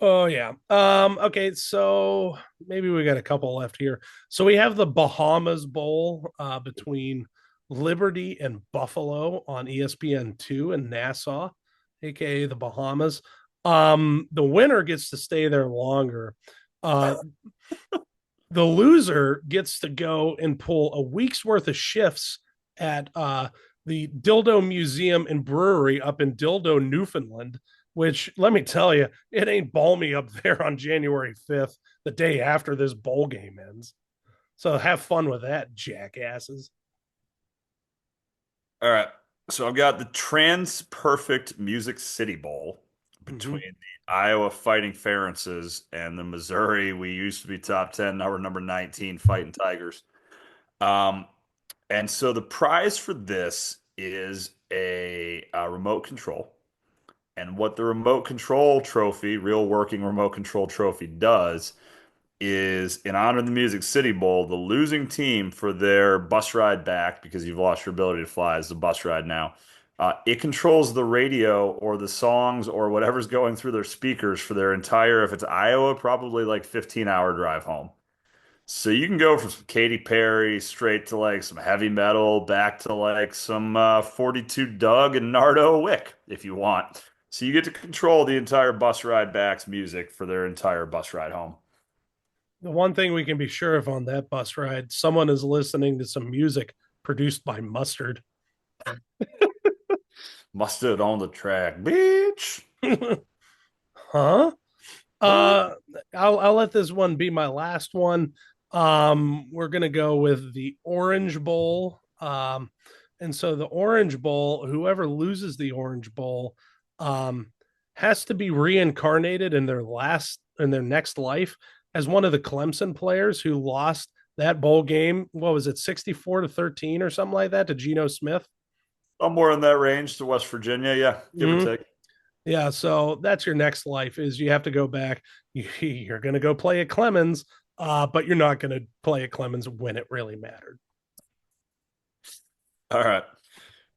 Oh yeah. Okay, so maybe we got a couple left here. So we have the Bahamas Bowl between Liberty and Buffalo on ESPN2 in Nassau, aka the Bahamas. The winner gets to stay there longer. Uh, the loser gets to go and pull a week's worth of shifts at the Dildo Museum and Brewery up in Dildo, Newfoundland, which let me tell you, it ain't balmy up there on January 5th, the day after this bowl game ends. So have fun with that, jackasses. All right. So I've got the Trans Perfect Music City Bowl Mm-hmm. between the Iowa Fighting Ferences and the Missouri, we used to be top 10, now we're number 19, Fighting Tigers. Um, and so the prize for this is a remote control. And what the remote control trophy, real working remote control trophy, does is in honor of the Music City Bowl, the losing team for their bus ride back, because you've lost your ability to fly as the bus ride now, it controls the radio or the songs or whatever's going through their speakers for their entire, if it's Iowa, probably like 15-hour drive home. So you can go from some Katy Perry straight to like some heavy metal, back to like some 42 Doug and Nardo Wick if you want. So you get to control the entire bus ride back's music for their entire bus ride home. The one thing we can be sure of on that bus ride, someone is listening to some music produced by Mustard. Mustard on the track, bitch. Huh? Huh? Uh, I'll let this one be my last one. We're gonna go with the Orange Bowl. And so the Orange Bowl, whoever loses the Orange Bowl, um, has to be reincarnated in their next life as one of the Clemson players who lost that bowl game. What was it, 64-13 or something like that to Geno Smith? Somewhere in that range to West Virginia, yeah, give or Mm-hmm. take. Yeah, so that's your next life is you have to go back. You're going to go play at Clemens, but you're not going to play at Clemens when it really mattered. All right.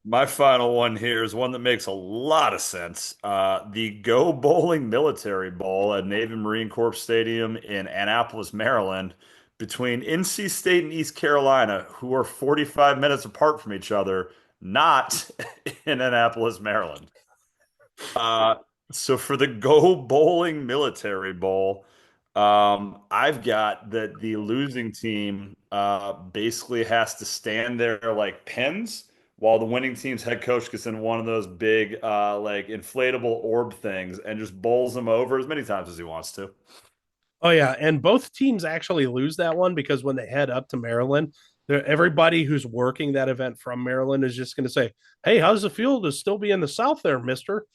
My final one here is one that makes a lot of sense. The Go Bowling Military Bowl at Navy Marine Corps Stadium in Annapolis, Maryland, between NC State and East Carolina, who are 45 minutes apart from each other, not in Annapolis, Maryland. Uh, so for the Go Bowling Military Bowl, I've got that the losing team basically has to stand there like pins while the winning team's head coach gets in one of those big like inflatable orb things and just bowls them over as many times as he wants to. Oh yeah, and both teams actually lose that one because when they head up to Maryland, everybody who's working that event from Maryland is just going to say, "Hey, how's the feel to still be in the South there, Mister?"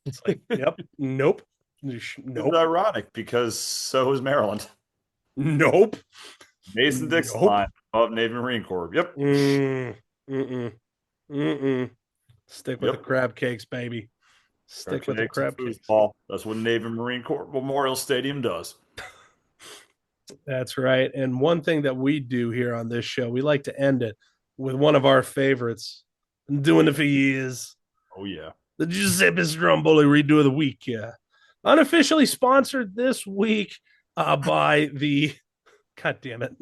It's like, "Yep, nope, It's nope, ironic because so is Maryland. nope, Mason-Dixon nope." line of Navy Marine Corps. Yep. Mm, mm-mm, mm-mm. Stick with the Yep. crab cakes, baby. Stick with the Cupcakes and crab cakes. foosball. That's what Navy Marine Corps Memorial Stadium does. That's right. And one thing that we do here on this show, we like to end it with one of our favorites. Been doing it for years. Oh yeah. The Giuseppe Stromboli redo of the week. Yeah. Unofficially sponsored this week by the God damn it.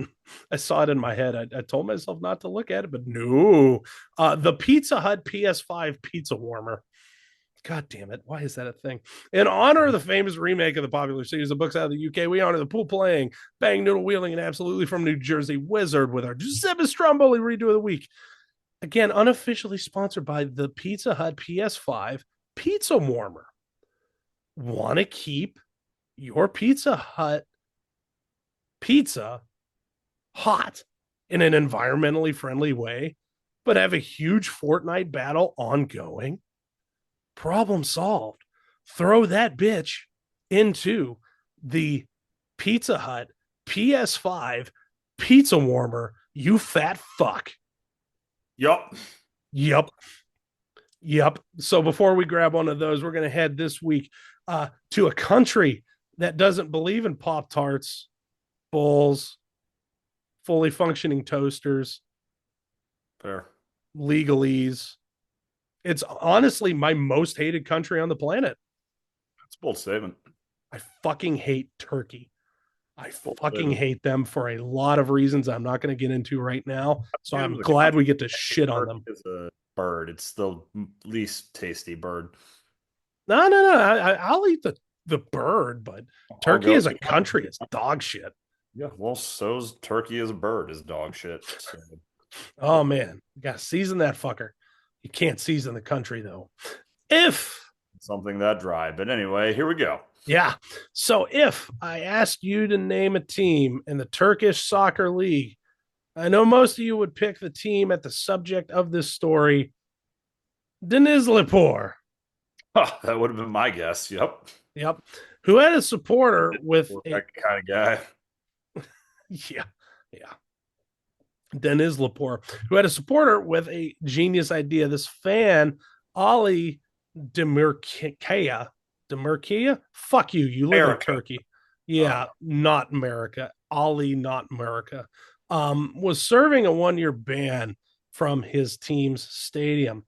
I saw it in my head. I told myself not to look at it, but no. The Pizza Hut PS5 pizza warmer. God damn it. Why is that a thing? In honor of the famous remake of the popular series of books out of the UK, we honor the pool playing, bang noodle wheeling, and absolutely from New Jersey Wizard with our Giuseppe Stromboli redo of the week. Again, unofficially sponsored by the Pizza Hut PS5 pizza warmer. Want to keep your Pizza Hut pizza hot in an environmentally friendly way, but have a huge Fortnite battle ongoing? Problem solved. Throw that bitch into the Pizza Hut PS5 pizza warmer, you fat fuck. Yup. Yep. Yep. So before we grab one of those, we're going to head this week to a country that doesn't believe in Pop Tarts, bowls, fully functioning toasters, Fair. legalese. It's honestly my most hated country on the planet. That's a bold statement. I fucking hate Turkey. I Bold fucking statement. hate them for a lot of reasons I'm not going to get into right now. So It I'm was a glad country. we get to shit on Turkey them. is a bird. It's the least tasty bird. No. I'll eat the bird, but I'll turkey go as a to country is dog shit. yeah. Well, so's turkey as a bird is dog shit. So, Oh man, you gotta season that fucker. You can't season the country though. If something that dry. But anyway, here we go. Yeah. So if I asked you to name a team in the Turkish Soccer League, I know most of you would pick the team at the subject of this story, Denizlipor. Huh, that would have been my guess. Yep. Yep. Who had a supporter with a That kind of guy. yeah, yeah. Denizlipor, who had a supporter with a genius idea. This fan, Ali Demirkaya, fuck you. You live in Erica. Turkey. Yeah, not America. Ali, not America. Was serving a 1 year ban from his team's stadium.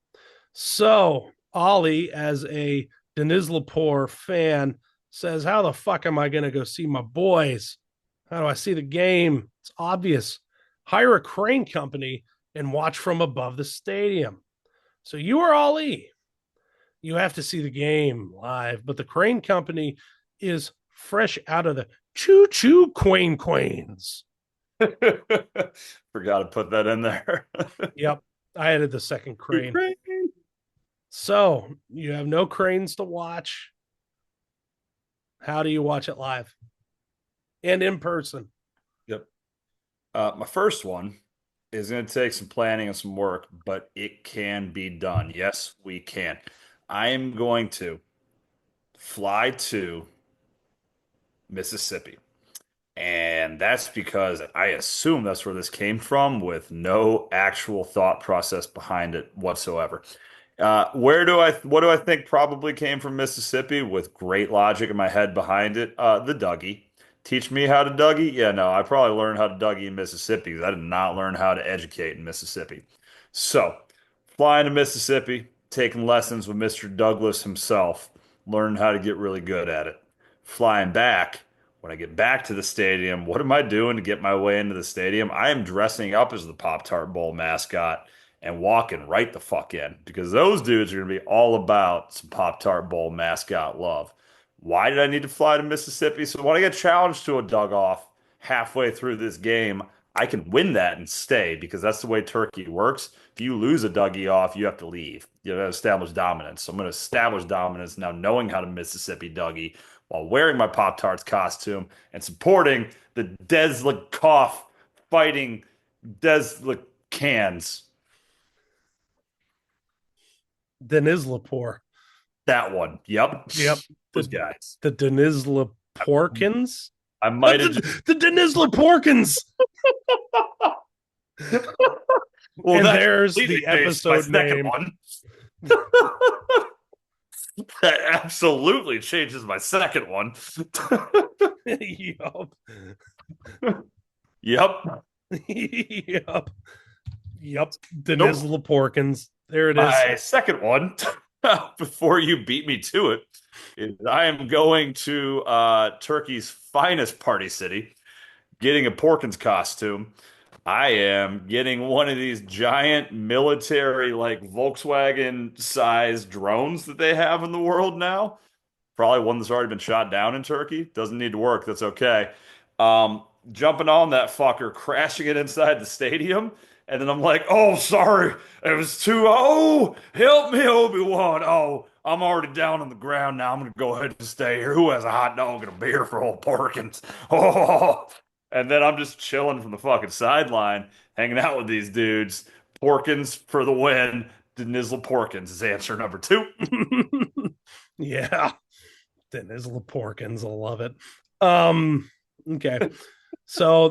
So Ali, as a Denizlipor fan, says, "How the fuck am I going to go see my boys? How do I see the game? It's obvious. Hire a crane company and watch from above the stadium." So you are Ali. You have to see the game live, but the crane company is fresh out of the choo choo quains. Forgot to put that in there. Yep. I added the second crane. So you have no cranes to watch. How do you watch it live and in person? Yep. My first one is going to take some planning and some work, but it can be done. Yes, we can. I am going to fly to Mississippi. And that's because I assume that's where this came from with no actual thought process behind it whatsoever. What do I think probably came from Mississippi with great logic in my head behind it? The Dougie. Teach me how to Dougie? Yeah, no, I probably learned how to Dougie in Mississippi because I did not learn how to educate in Mississippi. So, flying to Mississippi, taking lessons with Mr. Douglas himself, learning how to get really good at it. Flying back, when I get back to the stadium, what am I doing to get my way into the stadium? I am dressing up as the Pop-Tart Bowl mascot and walking right the fuck in because those dudes are going to be all about some Pop-Tart Bowl mascot love. Why did I need to fly to Mississippi? So when I get challenged to a dug off halfway through this game, I can win that and stay because that's the way Turkey works. If you lose a Dougie off, you have to leave. You have to establish dominance. So I'm going to establish dominance now, knowing how to Mississippi Dougie while wearing my Pop Tarts costume and supporting the DenizsliPORKins fighting DenizsliPORKins. Denizlipor. That one. Yep. Yep. Those The guys. the Denizliporkins. I might have just. The Denizliporkins. Well, And that there's completely the changed my episode second name. one. That absolutely changes my second one. Yup. Yep. Yep. Yep. Nope. Denizliporkins. There it is. My second one, before you beat me to it, is I am going to Turkey's finest party city, getting a Porkins costume. I am getting one of these giant military, like Volkswagen sized drones that they have in the world now. Probably one that's already been shot down in Turkey. Doesn't need to work. That's okay. Jumping on that fucker, crashing it inside the stadium. And then I'm like, oh, sorry. It was too, oh, help me, Obi-Wan. Oh, I'm already down on the ground now. I'm going to go ahead and stay here. Who has a hot dog and a beer for old Porkins? Oh, and then I'm just chilling from the fucking sideline, hanging out with these dudes. Porkins for the win. DenizsliPORKins is answer number two. Yeah. Denizliporkins. I love it. Okay. So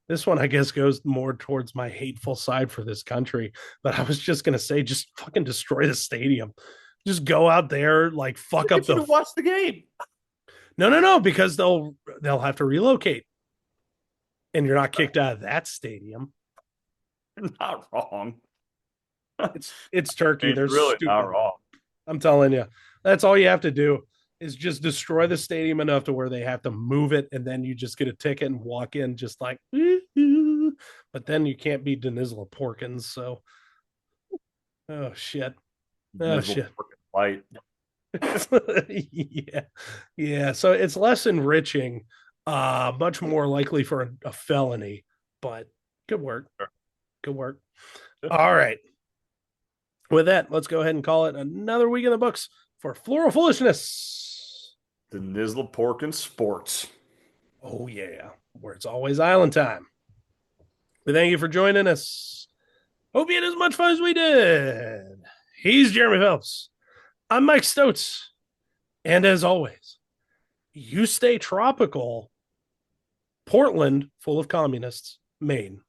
this one I guess goes more towards my hateful side for this country. But I was just gonna say, just fucking destroy the stadium. Just go out there, like fuck up Get you the to watch the game. no, because they'll have to relocate. And you're not kicked out of that stadium. You're not wrong. It's Turkey. They're He's really not stupid. wrong. I'm telling you. That's all you have to do is just destroy the stadium enough to where they have to move it, and then you just get a ticket and walk in just like but then you can't be DenizsliPORKins. So oh shit. Oh Miserable shit. fucking fight. Yeah. Yeah. So it's less enriching, much more likely for a felony, but good work. Good work. All right. With that, let's go ahead and call it another week in the books for Floral Foolishness. DenizsliPORKINS Sports. Oh, yeah. Where it's always island time. We thank you for joining us. Hope you had as much fun as we did. He's Jeremy Phelps. I'm Mike Stotes. And as always, you stay tropical. Portland, full of communists, Maine.